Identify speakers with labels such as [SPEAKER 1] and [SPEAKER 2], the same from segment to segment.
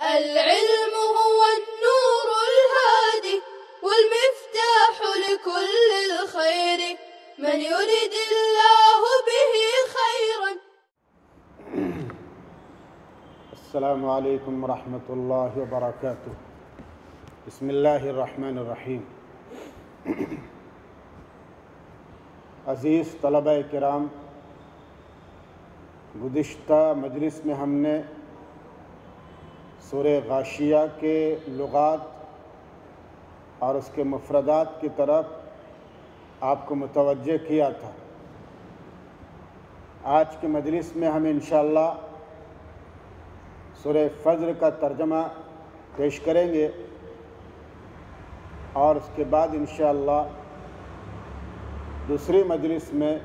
[SPEAKER 1] العلم هو النور الهادي والمفتاح لكل الخير من يرد الله به خيرا.
[SPEAKER 2] السلام علیکم ورحمۃ اللہ وبرکاتہ. بسم اللہ الرحمن الرحیم. عزیز طلبہ کرام، گزشتہ مجلس میں ہم نے سورہ غاشیہ کے لغات اور اس کے مفردات کی طرف آپ کو متوجہ کیا تھا. آج کے مجلس میں ہم انشاءاللہ سورہ فجر کا ترجمہ پیش کریں گے اور اس کے بعد انشاءاللہ دوسری مجلس میں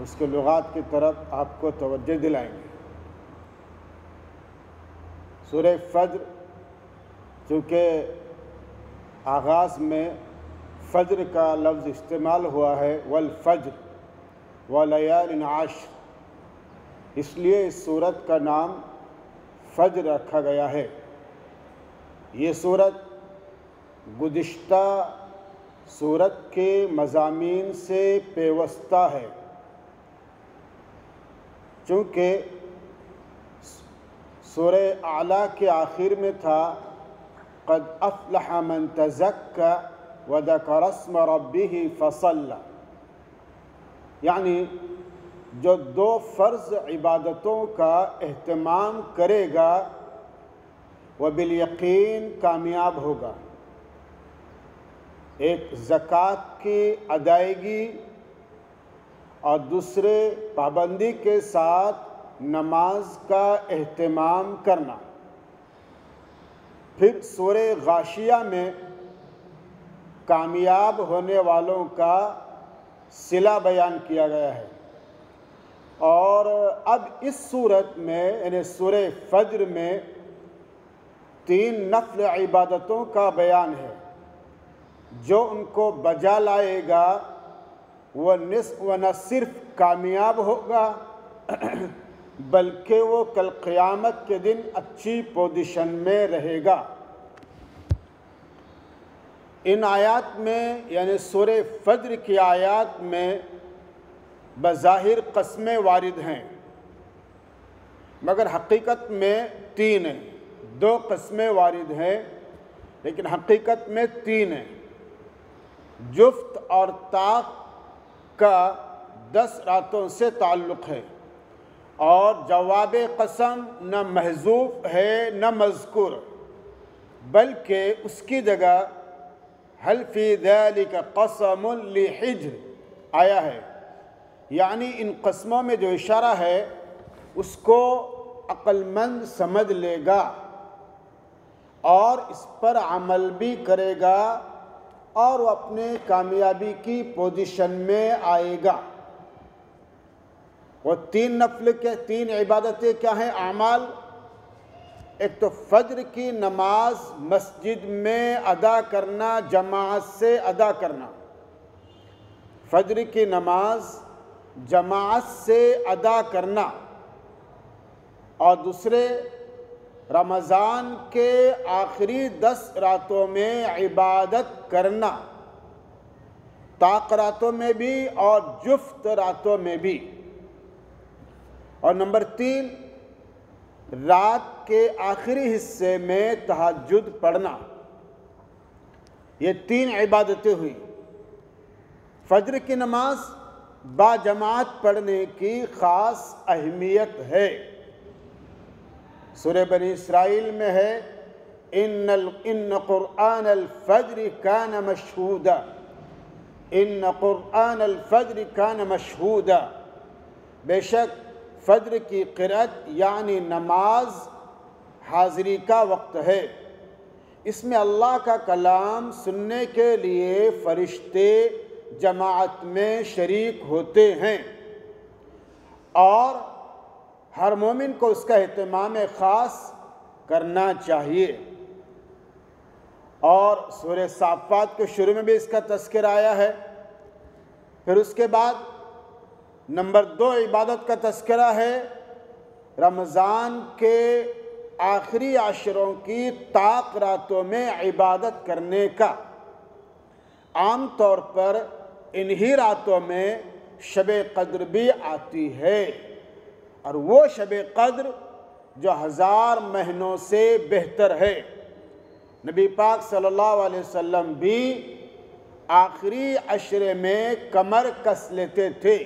[SPEAKER 2] اس کے لغات کی طرف آپ کو توجہ دلائیں گے. سورہ فجر چونکہ آغاز میں فجر کا لفظ استعمال ہوا ہے، والفجر ولیال عشر، اس لیے اس سورت کا نام فجر رکھا گیا ہے. یہ سورت گزشتہ سورت کے مضامین سے پیوستہ ہے، چونکہ سورہ اعلیٰ کے آخر میں تھا قد افلح من تزکا وذکر اسم ربہ فصلی، یعنی جو دو فرض عبادتوں کا اہتمام کرے گا وہ بالیقین کامیاب ہوگا. ایک زکوٰۃ کی ادائیگی اور دوسرے پابندی کے ساتھ نماز کا اہتمام کرنا. پھر سورہ غاشیہ میں کامیاب ہونے والوں کا صلہ بیان کیا گیا ہے، اور اب اس صورت میں یعنی سورہ فجر میں 3 نفل عبادتوں کا بیان ہے. جو ان کو بجا لائے گا وہ نہ صرف کامیاب ہوگا بلکہ وہ کل قیامت کے دن اچھی پوزیشن میں رہے گا. ان آیات میں یعنی سورہ فجر کی آیات میں بظاہر قسمیں وارد ہیں، مگر حقیقت میں 3 ہیں. 2 قسمیں وارد ہیں لیکن حقیقت میں 3 ہیں. جفت اور طاق کا 10 راتوں سے تعلق ہے، اور جواب قسم نہ محذوف ہے نہ مذکور، بلکہ اس کی جگہ هل فی ذلک قسم لحجر آیا ہے. یعنی ان قسموں میں جو اشارہ ہے اس کو عقل مند سمجھ لے گا اور اس پر عمل بھی کرے گا اور وہ اپنے کامیابی کی پوزیشن میں آئے گا. وہ 3 عبادتیں کیا ہیں؟ اعمال. ایک تو فجر کی نماز مسجد میں ادا کرنا، جماعت سے ادا کرنا. فجر کی نماز جماعت سے ادا کرنا. اور دوسرے رمضان کے آخری 10 راتوں میں عبادت کرنا، طاق راتوں میں بھی اور جفت راتوں میں بھی. اور نمبر 3 رات کے آخری حصے میں تہجد پڑھنا. یہ 3 عبادتیں ہوئی. فجر کی نماز با جماعت پڑھنے کی خاص اہمیت ہے. سورہ بنی اسرائیل میں ہے ان قرآن الفجر کان مشہودا، ان قرآن الفجر کان مشہودا، بے شک فجر کی قرأت یعنی نماز حاضری کا وقت ہے. اس میں اللہ کا کلام سننے کے لیے فرشتے جماعت میں شریک ہوتے ہیں، اور ہر مومن کو اس کا اہتمام خاص کرنا چاہیے. اور سورہ صافات کے شروع میں بھی اس کا تذکرہ آیا ہے. پھر اس کے بعد نمبر 2 عبادت کا تذکرہ ہے رمضان کے آخری عشروں کی طاق راتوں میں عبادت کرنے کا۔ عام طور پر انہی راتوں میں شب قدر بھی آتی ہے، اور وہ شب قدر جو 1000 مہینوں سے بہتر ہے۔ نبی پاک صلی اللہ علیہ وسلم بھی آخری عشرے میں کمر کس لیتے تھے۔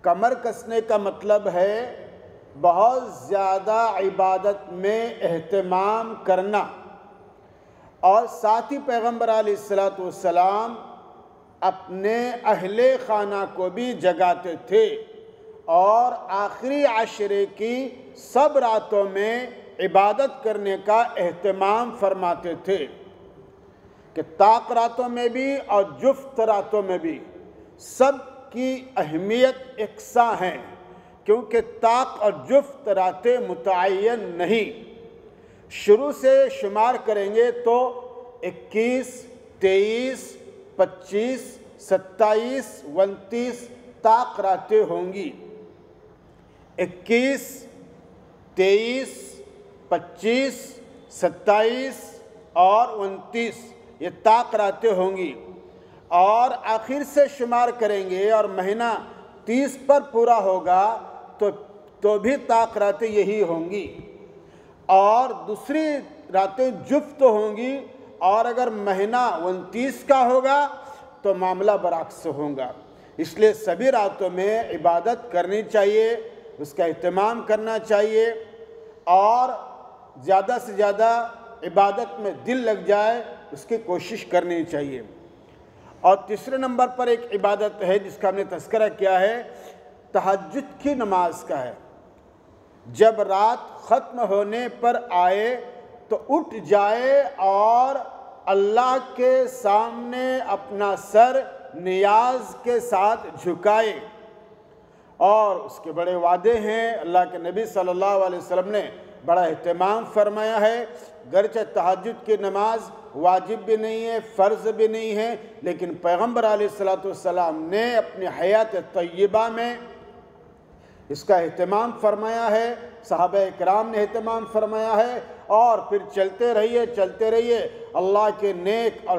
[SPEAKER 2] کمر کسنے کا مطلب ہے بہت زیادہ عبادت میں اہتمام کرنا، اور ساتھ ہی پیغمبر علیہ السلام اپنے اہل خانہ کو بھی جگاتے تھے، اور آخری عشرے کی سب راتوں میں عبادت کرنے کا اہتمام فرماتے تھے کہ طاق راتوں میں بھی اور جفت راتوں میں بھی سب کی اہمیت یکساں ہے، کیونکہ طاق اور جفت راتیں متعین نہیں۔ شروع سے شمار کریں گے تو 21، 23، 25، 27، 29 طاق راتیں ہوں گی۔ 21، 23، 25، 27 اور 29 یہ طاق راتیں ہوں گی، اور آخر سے شمار کریں گے اور مہینہ 30 پر پورا ہوگا تو بھی طاق راتیں یہی ہوں گی، اور دوسری راتیں جفت ہوں گی، اور اگر مہینہ 29 کا ہوگا تو معاملہ برعکس ہوگا۔ اس لیے سبھی راتوں میں عبادت کرنی چاہیے، اس کا اہتمام کرنا چاہیے، اور زیادہ سے زیادہ عبادت میں دل لگ جائے اس کی کوشش کرنی چاہیے۔ اور تیسرے نمبر پر ایک عبادت ہے جس کا ہم نے تذکرہ کیا ہے، تہجد کی نماز کا ہے۔ جب رات ختم ہونے پر آئے تو اٹھ جائے اور اللہ کے سامنے اپنا سر نیاز کے ساتھ جھکائے، اور اس کے بڑے وعدے ہیں۔ اللہ کے نبی صلی اللہ علیہ وسلم نے بڑا اہتمام فرمایا ہے، گرچہ تہجد کی نماز واجب بھی نہیں ہے، فرض بھی نہیں ہے، لیکن پیغمبر علیہ السلام نے اپنی حیات طیبہ میں اس کا اہتمام فرمایا ہے، صحابہ اکرام نے اہتمام فرمایا ہے، اور پھر چلتے رہیے۔ اللہ کے نیک اور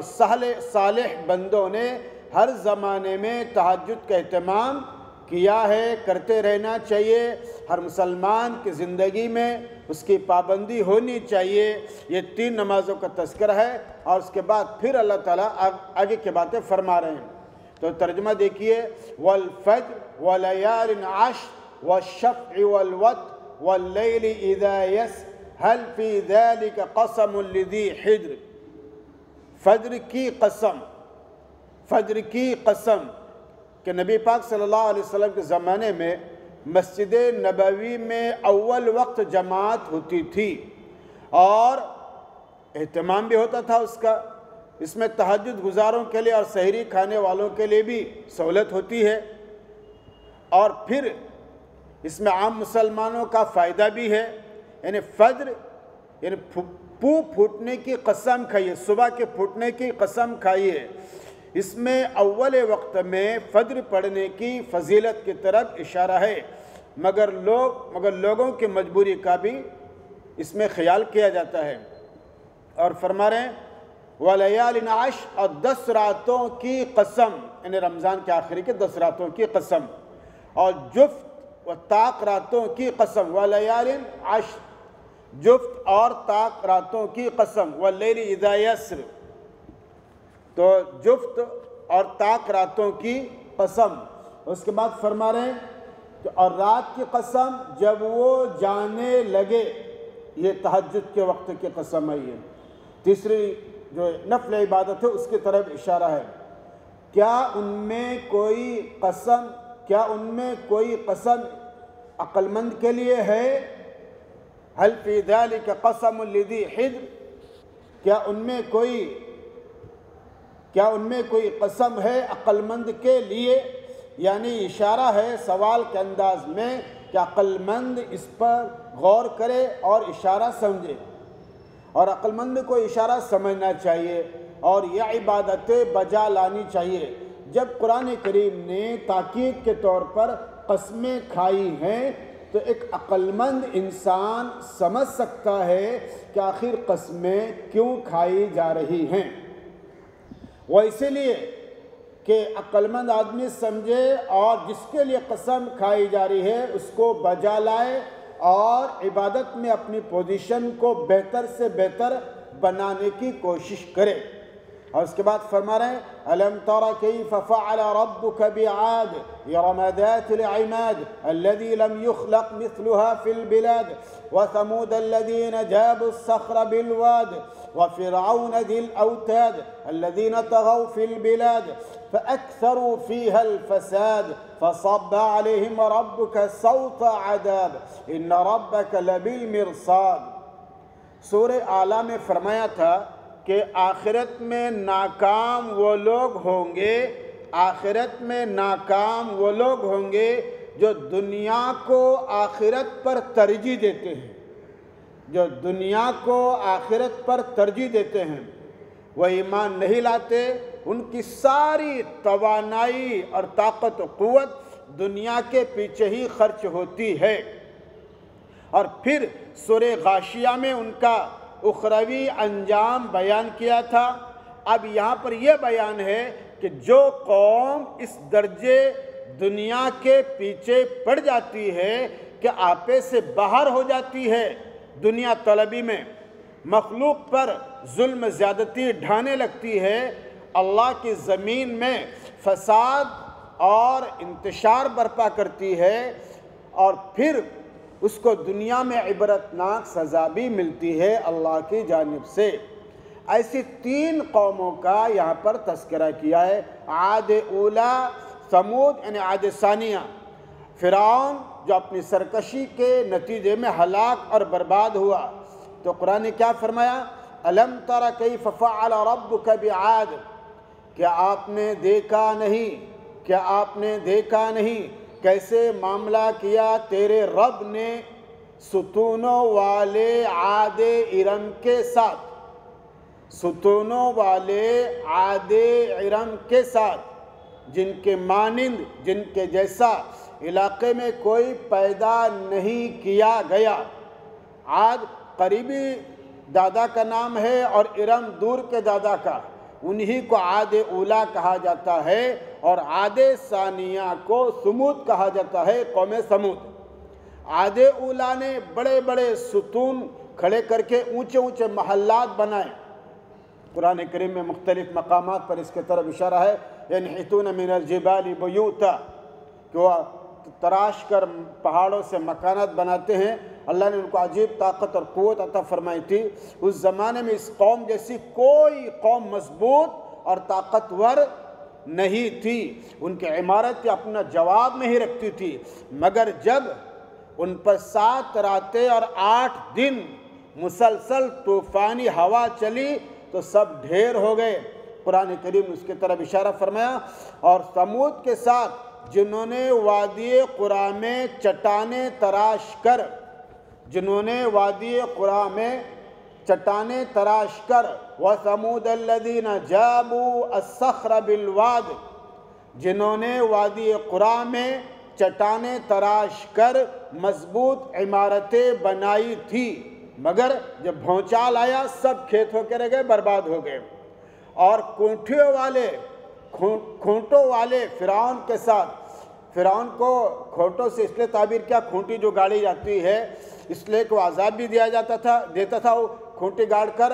[SPEAKER 2] صالح بندوں نے ہر زمانے میں تہجد کا اہتمام کیا ہے، کرتے رہنا چاہیے۔ ہر مسلمان کی زندگی میں اس کی پابندی ہونی چاہیے۔ یہ 3 نمازوں کا تذکرہ ہے، اور اس کے بعد پھر اللہ تعالیٰ آگے کی باتیں فرما رہے ہیں۔ تو ترجمہ دیکھیے، وَالْفَجْرِ وَلَيَالٍ عَشْرٍ وَالشَّفْعِ وَالْوَتْرِ وَاللَّيْلِ إِذَا يَسْرِ هَلْ فِي ذَلِكَ قَسَمٌ لِذِي حِجْرٍ۔ فجر کی قسم کہ نبی پاک صلی اللہ علیہ وسلم کے زمانے میں مسجد نبوی میں اول وقت جماعت ہوتی تھی، اور اہتمام بھی ہوتا تھا اس کا۔ اس میں تہجد گزاروں کے لیے اور سحری کھانے والوں کے لیے بھی سہولت ہوتی ہے، اور پھر اس میں عام مسلمانوں کا فائدہ بھی ہے۔ یعنی فجر یعنی پھوٹنے کی قسم کھائیے، صبح کے پھوٹنے کی قسم کھائیے۔ اس میں اول وقت میں فجر پڑھنے کی فضیلت کی طرف اشارہ ہے، مگر لوگوں کی مجبوری کا بھی اس میں خیال کیا جاتا ہے۔ اور فرما رہے ہیں وَلَيَالٍ عَشْرٍ، اور 10 راتوں کی قسم، یعنی رمضان کے آخری کے 10 راتوں کی قسم، اور جفت و طاق راتوں کی قسم، وَلَيَالٍ عَشْرٍ، جفت اور طاق راتوں کی قسم، وَاللَّيْلِ إِذَا يَسْرِ، تو جفت اور طاق راتوں کی قسم۔ اس کے بعد فرما رہے ہیں کہ اور رات کی قسم جب وہ جانے لگے، یہ تہجد کے وقت کی قسم ہے۔ یہ تیسری جو نفل عبادت ہے اس کی طرف اشارہ ہے۔ کیا ان میں کوئی قسم عقل مند کے لیے ہے؟ هل فی ذلک قسم لذی حجر، کیا ان میں کوئی قسم ہے عقل مند کے لیے؟ یعنی اشارہ ہے سوال کے انداز میں کہ عقل مند اس پر غور کرے اور اشارہ سمجھے، اور عقل مند کو اشارہ سمجھنا چاہیے اور یہ عبادتیں بجا لانی چاہیے۔ جب قرآن کریم نے تاکید کے طور پر قسمیں کھائی ہیں تو ایک عقل مند انسان سمجھ سکتا ہے کہ آخر قسمیں کیوں کھائی جا رہی ہیں۔ وہ اسی لیے کہ عقل مند آدمی سمجھے اور جس کے لیے قسم کھائی جا رہی ہے اس کو بجا لائے اور عبادت میں اپنی پوزیشن کو بہتر سے بہتر بنانے کی کوشش کرے۔ اور اس کے بعد فرما رہے ہیں أَلَمْ تَرَ كَيْفَ فَعَلَ رَبُّكَ بِعَادٍ إِرَمَ ذَاتِ الْعِمَادِ الَّذِي لَمْ يُخْلَقْ مِثْلُهَا فِي الْبِلَادِ وَثَمُودَ الَّذِينَ جَابُوا الصَّخْرَ بِالْوَادِ وَفِرْعَوْنَ ذِي الْأَوْتَادِ الَّذِينَ طَغَوْا فِي الْبِلَادِ فَأَكْثَرُوا فِيهَا الْفَسَادَ فَصَبَّ عَلَيْهِمْ رَبُّكَ صَوْتَ عَذَابٍ إِنَّ رَبَّكَ لَبِالْمِرْصَادِ۔ سورہ اعلیٰ میں فرمایا تھا کہ آخرت میں ناکام وہ لوگ ہوں گے، آخرت میں ناکام وہ لوگ ہوں گے جو دنیا کو آخرت پر ترجیح دیتے ہیں، جو دنیا کو آخرت پر ترجیح دیتے ہیں، وہ ایمان نہیں لاتے، ان کی ساری توانائی اور طاقت و قوت دنیا کے پیچھے ہی خرچ ہوتی ہے۔ اور پھر سورہ غاشیہ میں ان کا اخروی انجام بیان کیا تھا۔ اب یہاں پر یہ بیان ہے کہ جو قوم اس درجے دنیا کے پیچھے پڑ جاتی ہے کہ آپے سے باہر ہو جاتی ہے، دنیا طلبی میں مخلوق پر ظلم زیادتی ڈھانے لگتی ہے، اللہ کی زمین میں فساد اور انتشار برپا کرتی ہے، اور پھر اس کو دنیا میں عبرتناک سزا بھی ملتی ہے اللہ کی جانب سے۔ ایسی تین قوموں کا یہاں پر تذکرہ کیا ہے، عاد اولا، ثمود یعنی عاد ثانیہ، فرعون جو اپنی سرکشی کے نتیجے میں ہلاک اور برباد ہوا۔ تو قرآن نے کیا فرمایا؟ أَلَمْ تَرَ كَيْفَ فَعَلَ رَبُّكَ بِعَادٍ، کیا آپ نے دیکھا نہیں، کیا آپ نے دیکھا نہیں کیسے معاملہ کیا تیرے رب نے ستونوں والے عاد ارم کے ساتھ، ستونوں والے عاد ارم کے ساتھ، جن کے مانند، جن کے جیسا علاقے میں کوئی پیدا نہیں کیا گیا۔ عاد قریبی دادا کا نام ہے اور ارم دور کے دادا کا، انہی کو عاد اولا کہا جاتا ہے، اور عاد ثانیہ کو ثمود کہا جاتا ہے، قوم ثمود۔ عاد اولا نے بڑے بڑے ستون کھڑے کر کے اونچے اونچے محلات بنائے۔ قرآن کریم میں مختلف مقامات پر اس کے طرف اشارہ ہے، يَنْحِتُونَ مِنَ الْجِبَالِ بُيُوتًا، کہ وہ تراش کر پہاڑوں سے مکانات بناتے ہیں۔ اللہ نے ان کو عجیب طاقت اور قوت عطا فرمائی تھی۔ اس زمانے میں اس قوم جیسی کوئی قوم مضبوط اور طاقتور نہیں تھی، ان کی عمارت اپنا جواب نہیں رکھتی تھی، مگر جب ان پر 7 راتیں اور 8 دن مسلسل طوفانی ہوا چلی تو سب ڈھیر ہو گئے۔ قرآن کریم نے اس کی طرف اشارہ فرمایا، اور ثمود کے ساتھ جنہوں نے وادی قرا میں چٹانیں تراش کر، جنہوں نے وادی قرا میں چٹانیں تراش کر، وَثَمُودَ الَّذِينَ جَابُوا الصَّخْرَ بِالْوَادِ، جنہوں نے وادی قرا میں چٹانیں تراش کر مضبوط عمارتیں بنائی تھی، مگر جب بھونچال آیا سب کھیت ہو کے رہ گئے، برباد ہو گئے۔ اور کھونٹوں والے فرعون کے ساتھ، فرعون کو کھونٹوں سے اس لیے تعبیر کیا، کھونٹی جو گاڑی جاتی ہے اس لیے کہ وہ عذاب بھی دیتا تھا وہ کھونٹی گاڑ کر،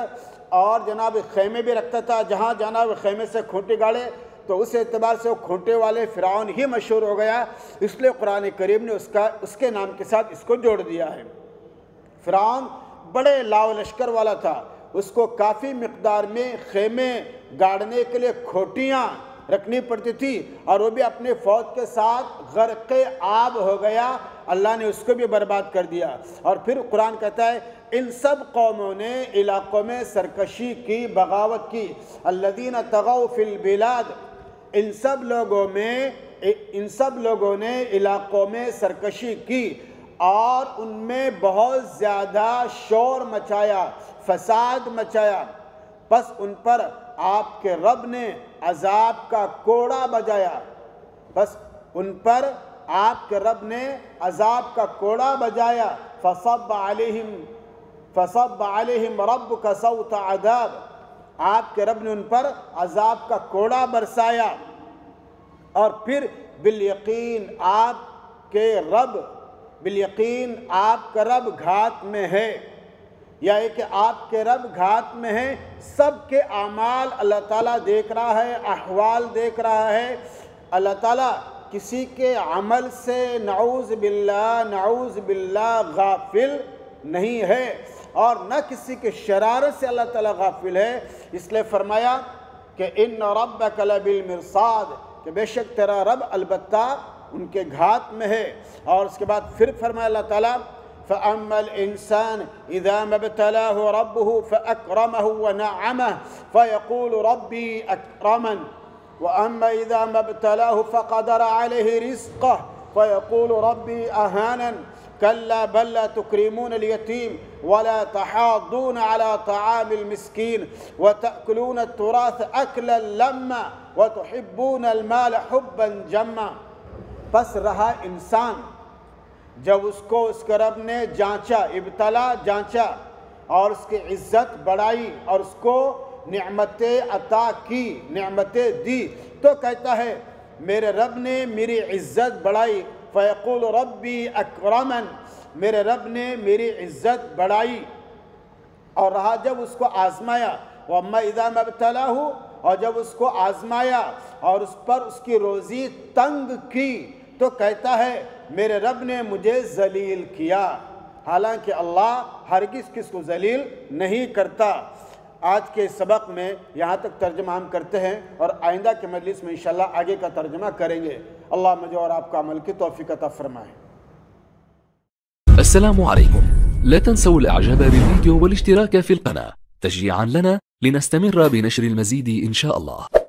[SPEAKER 2] اور جناب خیمے بھی رکھتا تھا، جہاں جناب خیمے سے کھونٹی گاڑے تو اس اعتبار سے وہ کھونٹے والے فرعون ہی مشہور ہو گیا، اس لیے قرآن کریم نے اس کے نام کے ساتھ اس کو جوڑ دیا ہے۔ فرعون بڑے لاؤ لشکر والا تھا، اس کو کافی مقدار میں خیمے گاڑنے کے لیے کھوٹیاں رکھنی پڑتی تھی، اور وہ بھی اپنے فوج کے ساتھ غرق آب ہو گیا، اللہ نے اس کو بھی برباد کر دیا۔ اور پھر قرآن کہتا ہے ان سب قوموں نے علاقوں میں سرکشی کی، بغاوت کی، الذین طغوا فی البلاد، ان سب لوگوں نے علاقوں میں سرکشی کی اور ان میں بہت زیادہ شور مچایا، فساد مچایا، پس ان پر آپ کے رب نے عذاب کا کوڑا بجایا، بس ان پر آپ کے رب نے عذاب کا کوڑا بجایا فصب علیہم ربک صوت عذاب، آپ کے رب نے ان پر عذاب کا کوڑا برسایا۔ اور پھر بالیقین آپ کا رب گھات میں ہے، یا کہ آپ کے رب گھات میں ہے، سب کے اعمال اللہ تعالیٰ دیکھ رہا ہے، احوال دیکھ رہا ہے۔ اللہ تعالیٰ کسی کے عمل سے نعوذ باللہ غافل نہیں ہے، اور نہ کسی کے شرارت سے اللہ تعالیٰ غافل ہے۔ اس لیے فرمایا کہ ان ربک لبالمرصاد، کہ بے شک تیرا رب البتہ ان کے گھات میں ہے۔ اور اس کے بعد پھر فرمایا اللہ تعالیٰ فَأَمَّا الْإِنسَانِ إِذَا مَا ابْتَلَاهُ رَبُّهُ فَأَكْرَمَهُ وَنَعَّمَهُ فَيَقُولُ رَبِّي أَكْرَمَنِ وَأَمَّا إِذَا مَا ابْتَلَاهُ فَقَدَرَ عَلَيْهِ رِزْقَهُ فَيَقُولُ رَبِّي أَهَانَنِ كَلَّا بَل لَّا تُكْرِمُونَ الْيَتِيمَ وَلَا تَحَاضُّونَ عَلَى طَعَامِ الْمِسْكِينِ وَتَأْكُلُونَ التُّرَاثَ أَكْلًا لَمًّا وَتُحِبُّونَ الْمَالَ حُبًّا جَمًّا۔ پس رہا انسان جب اس کو اس کے رب نے جانچا، ابتلا جانچا، اور اس کی عزت بڑھائی اور اس کو نعمتیں عطا کی، نعمتیں دی، تو کہتا ہے میرے رب نے میری عزت بڑھائی، فیقول ربی اکرمن، میرے رب نے میری عزت بڑھائی۔ اور رہا جب اس کو آزمایا، وَأَمَّا إِذَا مَا ابْتَلَاهُ، اور جب اس کو آزمایا اور اس پر اس کی روزی تنگ کی، تو کہتا ہے میرے رب نے مجھے ذلیل کیا۔ حالانکہ اللہ ہرگز کس کو ذلیل نہیں کرتا۔ آج کے سبق میں یہاں تک ترجمہ ہم کرتے ہیں، اور آئندہ کے مجلس میں انشاءاللہ آگے کا ترجمہ کریں گے۔ اللہ مجھے اور آپ کا عمل کی توفیق عطا فرمائے۔
[SPEAKER 3] السلام عليكم، لا تنسوا الاعجاب بالفيديو والاشتراك في القناة تشجيعا لنا لنستمر بنشر المزيد إن شاء الله.